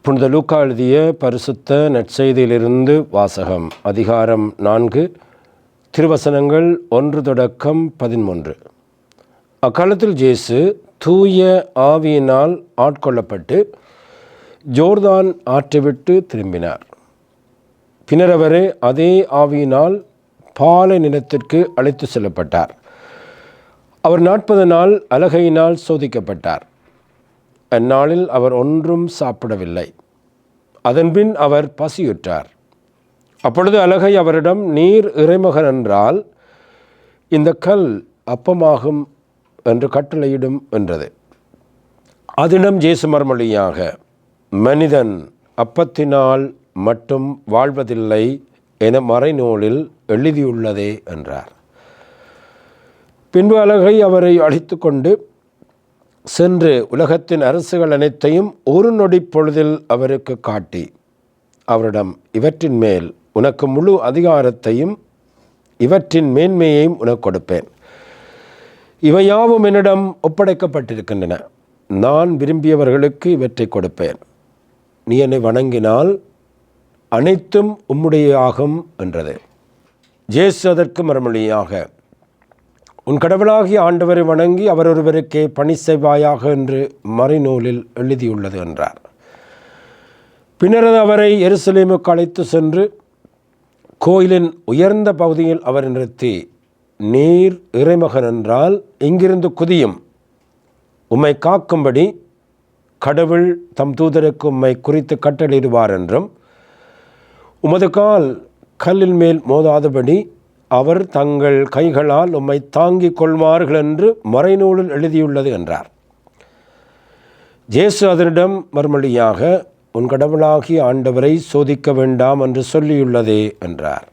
புனித லூக்கா எழுதிய பரிசுத்த நற்செய்தியிலிருந்து வாசகம். அதிகாரம் 4, திருவசனங்கள் 1 தொடக்கம் 13. அக்காலத்தில் இயேசு தூய ஆவியினால் ஆட்கொள்ளப்பட்டு ஜோர்தான் ஆற்றை விட்டு திரும்பினார். பின்னர் அவர் அதே ஆவியினால் பாலை நிலத்திற்கு அழைத்து செல்லப்பட்டார். அவர் 40 நாள் அலகையினால் சோதிக்கப்பட்டார். அந்நாளில் அவர் ஒன்றும் சாப்பிடவில்லை. அதன்பின் அவர் பசியுற்றார். அப்பொழுது அலகை அவரிடம், நீர் இறைமகன் என்றால் இந்த கல் அப்பமாகும் என்று கட்டளையிடும் என்றது. அதிடம் இயேசு மறுமொழியாக, மனிதன் அப்பத்தினால் மட்டும் வாழ்வதில்லை என மறைநூலில் எழுதியுள்ளதே என்றார். பின்பு அலகை அவரை அழைத்து கொண்டு சென்று உலகத்தின் அரசுகள் அனைத்தையும் ஒரு நொடி பொழுதில் அவருக்கு காட்டி, அவரிடம், இவற்றின் மேல் உனக்கு முழு அதிகாரத்தையும் இவற்றின் மேன்மையையும் உனக்கு கொடுப்பேன். இவையாவும் என்னிடம் ஒப்படைக்கப்பட்டிருக்கின்றன. நான் விரும்பியவர்களுக்கு இவற்றை கொடுப்பேன். நீ என்னை வணங்கினால் அனைத்தும் உம்முடையாகும் என்றது. இயேசு அதற்கு மறுமொழியாக, உன் கடவுளாகிய ஆண்டவரை வணங்கி அவர் ஒருவருக்கே பணி செய்வாயாக என்று மறைநூலில் எழுதியுள்ளது என்றார். பின்னர் அவரை எருசலேமுக்கு அழைத்து சென்று கோயிலின் உயர்ந்த பகுதியில் அவர் நிறுத்தி, நீர் இறைமகன் என்றால் இங்கிருந்து குதியும். உம்மை காக்கும்படி கடவுள் தம் தூதருக்கு உம்மை குறித்து கட்டளையிடுவார் என்றும், உமது கால் கல்லின் மேல் மோதாதபடி அவர் தங்கள் கைகளால் உம்மை தாங்கிக் கொள்வார்கள் என்று மறைநூலில் எழுதியுள்ளது என்றார். இயேசு அதனிடம் மறுமொழியாக, உன் கடவுளாகிய ஆண்டவரை சோதிக்க வேண்டாம் என்று சொல்லியுள்ளதே என்றார்.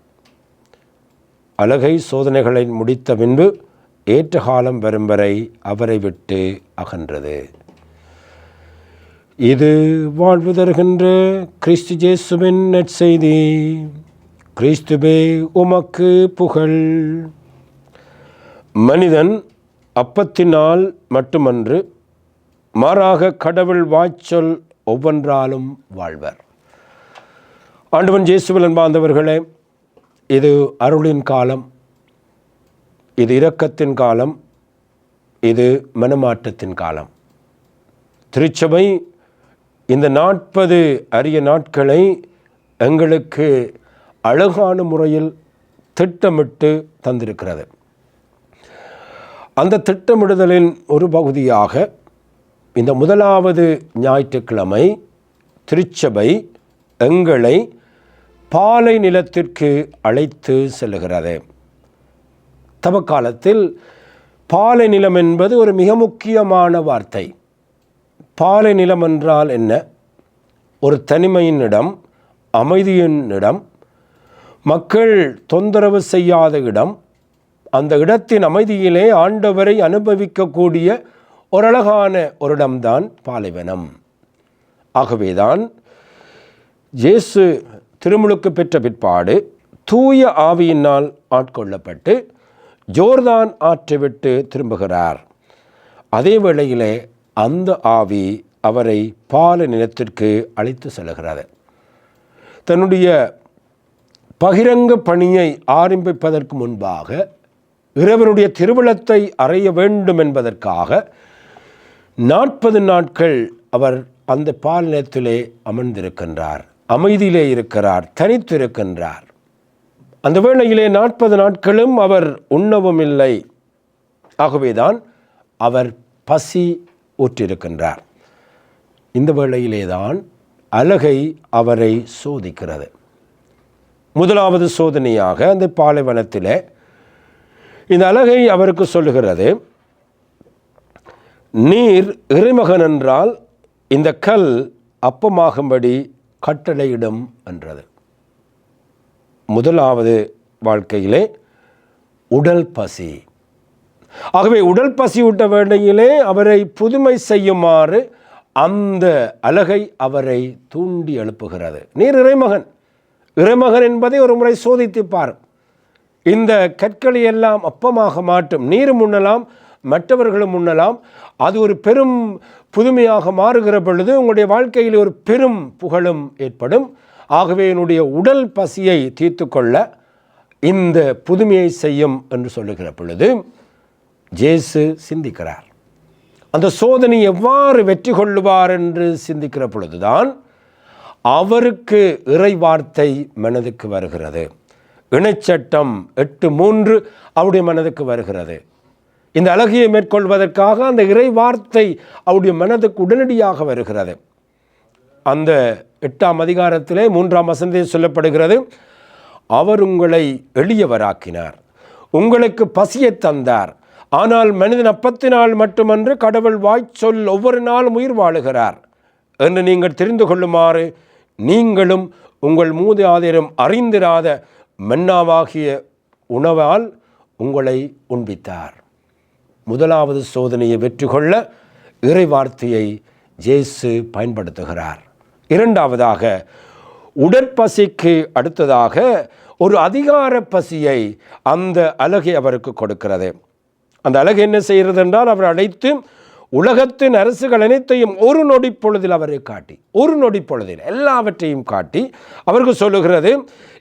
அலகை சோதனைகளை முடித்த பின்பு ஏற்ற காலம் வரும் வரை அவரை விட்டு அகன்றது. இது வாழ்வு தருகின்ற கிறிஸ்து இயேசுவின் நற்செய்தி. கிறிஸ்துவே உமக்கு புகழ். மனிதன் அப்பத்தினால் மட்டுமன்று, மாறாக கடவுள் வாய்ச்சொல் ஒவ்வொன்றாலும் வாழ்வர். ஆண்டவன் இயேசுவில் அன்பார்ந்தவர்களே, இது அருளின் காலம், இது இரக்கத்தின் காலம், இது மனமாற்றத்தின் காலம். திருச்சபை இந்த 40 அரிய நாட்களை எங்களுக்கு அழகான முறையில் திட்டமிட்டு தந்திருக்கிறது. அந்த திட்டமிடுதலின் ஒரு பகுதியாக இந்த முதலாவது ஞாயிற்றுக்கிழமை திருச்சபை எங்களை பாலை நிலத்திற்கு அழைத்து செல்லுகிறது. தவக்காலத்தில் பாலை நிலம் என்பது ஒரு மிக முக்கியமான வார்த்தை. பாலை நிலம் என்றால் என்ன? ஒரு தனிமையின் இடம், அமைதியின் இடம், மக்கள் தொந்தரவு செய்யாத இடம். அந்த இடத்தின் அமைதியிலே ஆண்டவரை அனுபவிக்கக்கூடிய ஒரு அழகான ஒரு இடம்தான் பாலைவனம். ஆகவேதான் இயேசு திருமுழுக்கு பெற்ற பிற்பாடு தூய ஆவியினால் ஆட்கொள்ளப்பட்டு ஜோர்தான் ஆற்றை விட்டு திரும்புகிறார். அதே வேளையிலே அந்த ஆவி அவரை பாலை நிலத்திற்கு அழைத்து செல்கிறது. தன்னுடைய பகிரங்க பணியை ஆரம்பிப்பதற்கு முன்பாக இறைவனுடைய திருவுளத்தை அறிய வேண்டும் என்பதற்காக 40 நாட்கள் அவர் அந்த பால் நிலத்திலே அமர்ந்திருக்கின்றார், அமைதியிலே இருக்கிறார், தனித்திருக்கின்றார். அந்த வேளையிலே 40 நாட்களும் அவர் உண்ணவும் இல்லை. ஆகவேதான் அவர் பசி ஊற்றிருக்கின்றார். இந்த வேளையிலே தான் அலகை அவரை சோதிக்கிறது. முதலாவது சோதனையாக அந்த பாலைவனத்திலே இந்த அலகை அவருக்கு சொல்லுகிறது, நீர் இறைமகன் என்றால் இந்த கல் அப்பமாகும்படி கட்டளையிடும் என்றது. முதலாவது வாழ்க்கையிலே உடல் பசி. ஆகவே உடல் பசி விட்ட வேளையிலே அவரை புதுமை செய்யுமாறு அந்த அலகை அவரை தூண்டி எழுப்புகிறது. நீர் இறைமகன். இறைமகன் என்பதை ஒரு முறை சோதித்து பார். இந்த கற்களை எல்லாம் அப்பமாக மாற்றும், நீரும் உண்ணலாம், மற்றவர்களும் உண்ணலாம். அது ஒரு பெரும் புதுமையாக மாறுகிற பொழுது உங்களுடைய வாழ்க்கையில் ஒரு பெரும் புகழும் ஏற்படும். ஆகவே என்னுடைய உடல் பசியை தீர்த்து கொள்ள இந்த புதுமையை செய்யும் என்று சொல்லுகிற பொழுது இயேசு சிந்திக்கிறார். அந்த சோதனை எவ்வாறு வெற்றி கொள்ளுவார் என்று சிந்திக்கிற பொழுதுதான் அவருக்கு இறை வார்த்தை மனதுக்கு வருகிறது. இணைச்சட்டம் 8:3 அவருடைய மனதுக்கு வருகிறது. இந்த அழகியை மேற்கொள்வதற்காக அந்த இறை வார்த்தை அவருடைய மனதுக்கு உடனடியாக வருகிறது. அந்த 8ஆம் அதிகாரத்திலே 3ஆம் வசனத்தில் சொல்லப்படுகிறது, அவர் உங்களை எளியவராக்கினார், உங்களுக்கு பசியை தந்தார். ஆனால் மனிதன் அப்பத்தினால் மட்டுமன்று கடவுள் வாய்ச்சொல் ஒவ்வொரு நாளும் உயிர் வாழுகிறார் என்று நீங்கள் தெரிந்து கொள்ளுமாறு நீங்களும் உங்கள் மூதாதையரும் அறிந்திராத மன்னாவாகிய உணவால் உங்களை உண்பித்தார். முதலாவது சோதனையை வெற்றி கொள்ள இறை வார்த்தையை இயேசு பயன்படுத்துகிறார். இரண்டாவதாக, உடற்பசிக்கு அடுத்ததாக ஒரு அதிகார பசியை அந்த அழகை அவருக்கு கொடுக்கிறது. அந்த அழகு என்ன செய்கிறது என்றால், அவர் அழைத்து உலகத்தின் அரசுகள் அனைத்தையும் ஒரு நொடி பொழுதில் அவரை காட்டி, ஒரு நொடி பொழுதில் எல்லாவற்றையும் காட்டி அவருக்கு சொல்லுகிறது,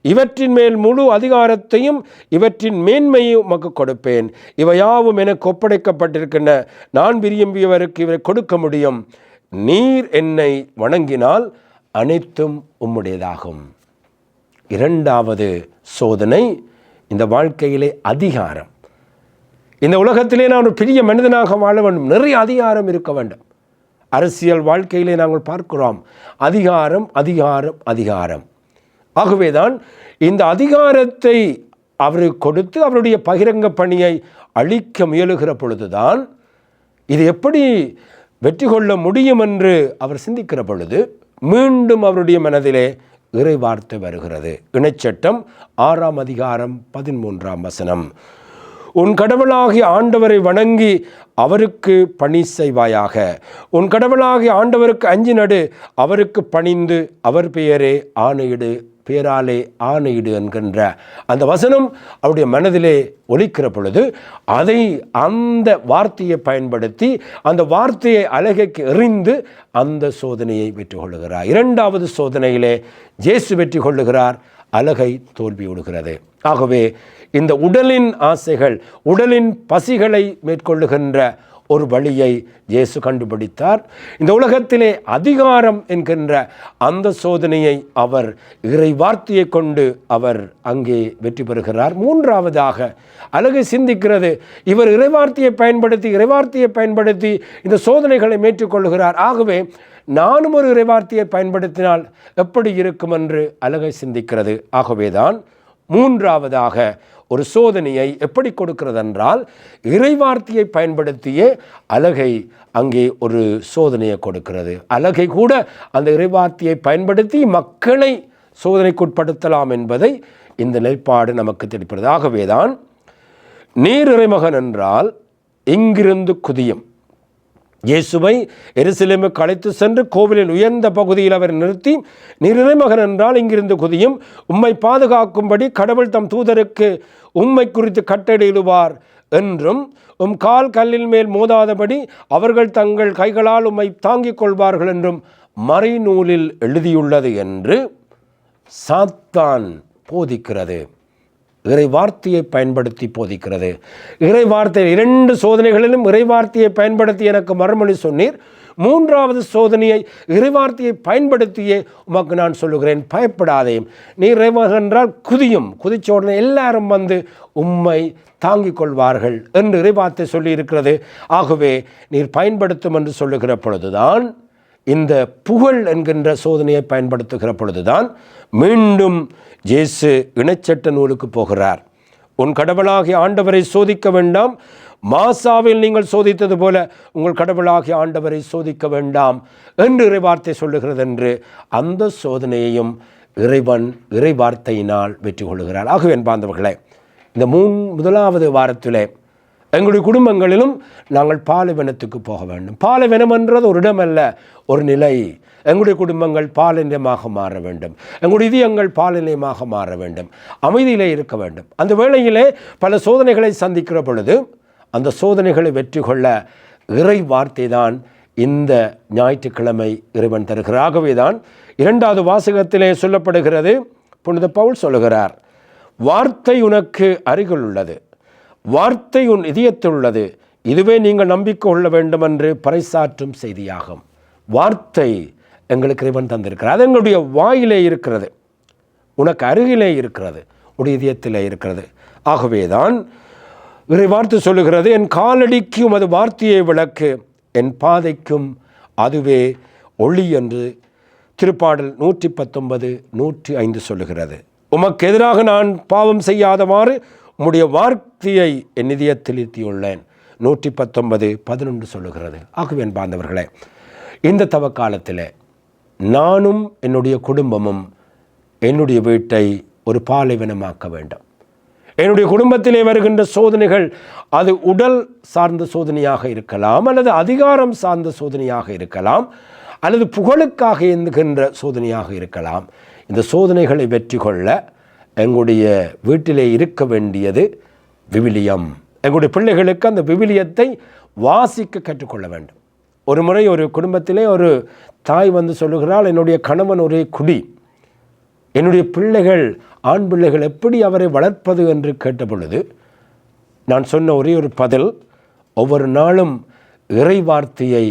இவற்றின் மேல் முழு அதிகாரத்தையும் இவற்றின் மேன்மையும் உமக்கு கொடுப்பேன். இவையாவும் எனக்கு ஒப்படைக்கப்பட்டிருக்கின்ற நான் விரும்பியவருக்கு இவரை கொடுக்க முடியும். நீர் என்னை வணங்கினால் அனைத்தும் உம்முடையதாகும். இரண்டாவது சோதனை இந்த வாழ்க்கையிலே அதிகாரம். இந்த உலகத்திலே நான் ஒரு பெரிய மனிதனாக வாழ வேண்டும், நிறைய அதிகாரம் இருக்க வேண்டும். அரசியல் வாழ்க்கையிலே நாங்கள் பார்க்கிறோம், அதிகாரம் அதிகாரம் அதிகாரம். ஆகவேதான் இந்த அதிகாரத்தை அவருக்கு கொடுத்து அவருடைய பகிரங்க பணியை அளிக்க முயலுகிற பொழுதுதான் இது எப்படி வெற்றி கொள்ள முடியும் என்று அவர் சிந்திக்கிற பொழுது மீண்டும் அவருடைய மனதிலே இறை வார்த்தை வருகிறது. இணைச்சட்டம் 6ஆம் அதிகாரம் 13ஆம் வசனம், உன் கடவுளாகிய ஆண்டவரை வணங்கி அவருக்கு பணி செய்வாயாக. உன் கடவுளாகிய ஆண்டவருக்கு அஞ்சி நடு, அவருக்கு பணிந்து அவர் பெயராலே ஆணையிடு என்கின்ற அந்த வசனம் அவருடைய மனதிலே ஒலிக்கிற பொழுது அந்த வார்த்தையை பயன்படுத்தி அந்த வார்த்தையை அழகைக்கு எறிந்து அந்த சோதனையை வெற்றி கொள்ளுகிறார். இரண்டாவது சோதனையிலே இயேசு வெற்றி கொள்ளுகிறார், அழகை தோல்வி விடுகிறது. ஆகவே இந்த உடலின் ஆசைகள், உடலின் பசிகளை மேற்கொள்ளுகின்ற ஒரு வழியை இயேசு கண்டுபிடித்தார். இந்த உலகத்திலே அதிகாரம் என்கின்ற அந்த சோதனையை அவர் இறை வார்த்தையை கொண்டு அவர் அங்கே வெற்றி பெறுகிறார். மூன்றாவதாக அழகை சிந்திக்கிறது, இவர் இறைவார்த்தையை பயன்படுத்தி இந்த சோதனைகளை மேற்கொள்கிறார். ஆகவே நானும் ஒரு இறைவார்த்தையை பயன்படுத்தினால் எப்படி இருக்கும் என்று அழகை சிந்திக்கிறது. ஆகவேதான் மூன்றாவதாக ஒரு சோதனையை எப்படி கொடுக்கிறது என்றால், இறைவார்த்தையை பயன்படுத்தியே அழகை அங்கே ஒரு சோதனையை கொடுக்கிறது. அழகை கூட அந்த இறைவார்த்தையை பயன்படுத்தி மக்களை சோதனைக்குட்படுத்தலாம் என்பதை இந்த நிலைப்பாடு நமக்கு தெரிகிறது. ஆகவேதான் நீர் இறைமகன் என்றால் இங்கிருந்து குதியும். இயேசுவை எருசலேமுக்கு அழைத்து சென்று கோவிலின் உயர்ந்த பகுதியில் அவர் நிறுத்தி, நீர் இறைமகன் என்றால் இங்கிருந்து குதியும், உம்மை பாதுகாக்கும்படி கடவுள் தம் தூதருக்கு உம்மை குறித்து கட்டளையிடுவார் என்றும், உம் கால் கல்லில் மேல் மோதாதபடி அவர்கள் தங்கள் கைகளால் உம்மை தாங்கிக் கொள்வார்கள் என்றும் மறைநூலில் எழுதியுள்ளது என்று சாத்தான் போதிக்கிறது. இறை வார்த்தையை பயன்படுத்தி போதிக்கிறது. இறை வார்த்தை 2 சோதனைகளிலும் இறை வார்த்தையை பயன்படுத்தி எனக்கு மறுமொழி சொன்னீர். மூன்றாவது சோதனையை இறைவார்த்தையை பயன்படுத்தியே உமக்கு நான் சொல்லுகிறேன், பயப்படாதே, நீ இறைமகன் என்றால் குதியும், குதிச்ச உடனே எல்லாரும் வந்து உம்மை தாங்கிக் கொள்வார்கள் என்று இறைவார்த்தை சொல்லி இருக்கிறது. ஆகவே நீர் பயன்படுத்தும் என்று சொல்லுகிற பொழுதுதான், இந்த புகழ் என்கின்ற சோதனையை பயன்படுத்துகிற பொழுதுதான் மீண்டும் இயேசு இணைச்சட்ட நூலுக்கு போகிறார். உன் கடவுளாகிய ஆண்டவரை சோதிக்க வேண்டாம், மாசாவில் நீங்கள் சோதித்தது போல உங்கள் கடவுளாகிய ஆண்டவரை சோதிக்க வேண்டாம் என்று இறைவார்த்தை சொல்லுகிறது என்று அந்த சோதனையையும் இறைவன் இறைவார்த்தையினால் வெற்றி கொள்ளுகிறார். ஆகவே என்பார்ந்தவர்களே, இந்த முதலாவது வாரத்திலே எங்களுடைய குடும்பங்களிலும் நாங்கள் பாலைவனத்துக்கு போக வேண்டும். பாலைவனம் என்றது ஒரு இடம் அல்ல, ஒரு நிலை. எங்களுடைய குடும்பங்கள் பாலினமாக மாற வேண்டும், எங்களுடைய இதயங்கள் பாலினமாக மாற வேண்டும், அமைதியிலே இருக்க வேண்டும். அந்த வேளையிலே பல சோதனைகளை சந்திக்கிற பொழுது அந்த சோதனைகளை வெற்றி கொள்ள இறை வார்த்தை தான் இந்த ஞாயிற்றுக்கிழமை இறைவன் தருகிறார். ஆகவே தான் 2வது வாசகத்திலே சொல்லப்படுகிறது, புனித பவுல் சொல்லுகிறார், வார்த்தை உனக்கு அருகில் உள்ளது, வார்த்தை உன் இதயத்தில் உள்ளது, இதுவே நீங்கள் நம்பிக்கை கொள்ள வேண்டும் என்று பறைசாற்றும் செய்தியாகும். வார்த்தை எங்களுக்கு இறைவன் தந்திருக்கிறார். அது எங்களுடைய வாயிலே இருக்கிறது, உனக்கு அருகிலே இருக்கிறது, உடைய இதயத்திலே இருக்கிறது. ஆகவே தான் இறை வார்த்தை சொல்லுகிறது, என் காலடிக்கும் அது வார்த்தையை விளக்கு, என் பாதைக்கும் அதுவே ஒளி என்று திருப்பாடல் 119:105 சொல்லுகிறது. உமக்கு எதிராக நான் பாவம் செய்யாதவாறு உம்முடைய வார்த்தையை என் இதயத்தில் இருத்தியுள்ளேன் 119:11 சொல்லுகிறது. ஆகவே அன்பார்ந்தவர்களே, இந்த தவக்காலத்தில் நானும் என்னுடைய குடும்பமும் என்னுடைய வீட்டை ஒரு பாலைவனமாக்க வேண்டும். என்னுடைய குடும்பத்திலே வருகின்ற சோதனைகள் அது உடல் சார்ந்த சோதனையாக இருக்கலாம், அல்லது அதிகாரம் சார்ந்த சோதனையாக இருக்கலாம், அல்லது புகழுக்காக என்கின்ற சோதனையாக இருக்கலாம். இந்த சோதனைகளை வெற்றி கொள்ள எங்களுடைய வீட்டிலே இருக்க வேண்டியது விவிலியம். எங்களுடைய பிள்ளைகளுக்கு அந்த விவிலியத்தை வாசிக்க கற்றுக்கொள்ள வேண்டும். ஒரு முறை ஒரு குடும்பத்திலே ஒரு தாய் வந்து சொல்லுகிறாள், என்னுடைய கணவன் ஒரே குடி, என்னுடைய பிள்ளைகள் ஆண் பிள்ளைகள் எப்படி அவரை வளர்ப்பது என்று கேட்ட பொழுது நான் சொன்ன ஒரே ஒரு பதில், ஒவ்வொரு நாளும் இறை வார்த்தையை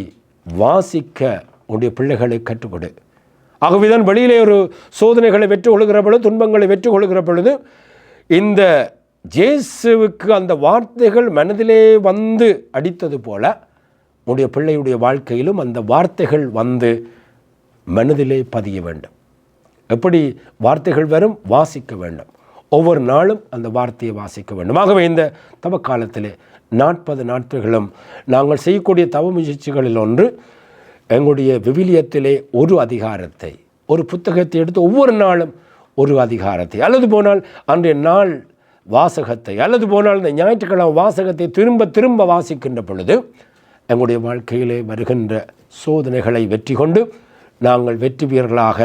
வாசிக்க உன்னுடைய பிள்ளைகளை கற்றுக்கொடு. ஆகவேதான் வெளியிலே ஒரு சோதனைகளை வெற்றி கொள்கிற பொழுது, துன்பங்களை வெற்றி கொள்கிற பொழுது இந்த இயேசுவுக்கு அந்த வார்த்தைகள் மனதிலே வந்து அடித்தது போல உன்னுடைய பிள்ளையுடைய வாழ்க்கையிலும் அந்த வார்த்தைகள் வந்து மனதிலே பதிய வேண்டும். எப்படி வார்த்தைகள் வரும்? வாசிக்க வேண்டும். ஒவ்வொரு நாளும் அந்த வார்த்தையை வாசிக்க வேண்டும். ஆகவே இந்த தவக்காலத்திலே 40 நாட்களும் நாங்கள் செய்யக்கூடிய தவ முயற்சிகளில் ஒன்று, எங்களுடைய விவிலியத்திலே ஒரு அதிகாரத்தை, ஒரு புத்தகத்தை எடுத்து ஒவ்வொரு நாளும் ஒரு அதிகாரத்தை, அல்லது போனால் அன்றைய நாள் வாசகத்தை, அல்லது போனால் இந்த ஞாயிற்றுக்கிழமை வாசகத்தை திரும்ப திரும்ப வாசிக்கின்ற பொழுது எங்களுடைய வாழ்க்கையிலே வருகின்ற சோதனைகளை வெற்றி கொண்டு நாங்கள் வெற்றி வீரர்களாக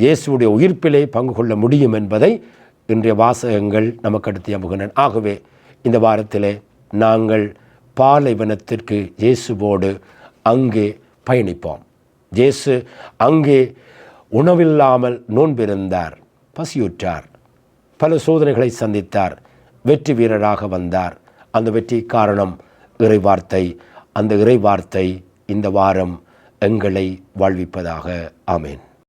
இயேசுவுடைய உயிர்ப்பிலே பங்கு கொள்ள முடியும் என்பதை இன்றைய வாசகங்கள் நமக்கு எடுத்து யம்புகின்றன. ஆகவே இந்த வாரத்திலே நாங்கள் பாலைவனத்திற்கு இயேசுவோடு அங்கே பயணிப்போம். இயேசு அங்கே உணவில்லாமல் நோன்பிருந்தார், பசியுற்றார், பல சோதனைகளை சந்தித்தார், வெற்றி வீரராக வந்தார். அந்த வெற்றி காரணம் இறைவார்த்தை. அந்த இறைவார்த்தை இந்த வாரம் எங்களை வாழ்விப்பதாக. ஆமேன்.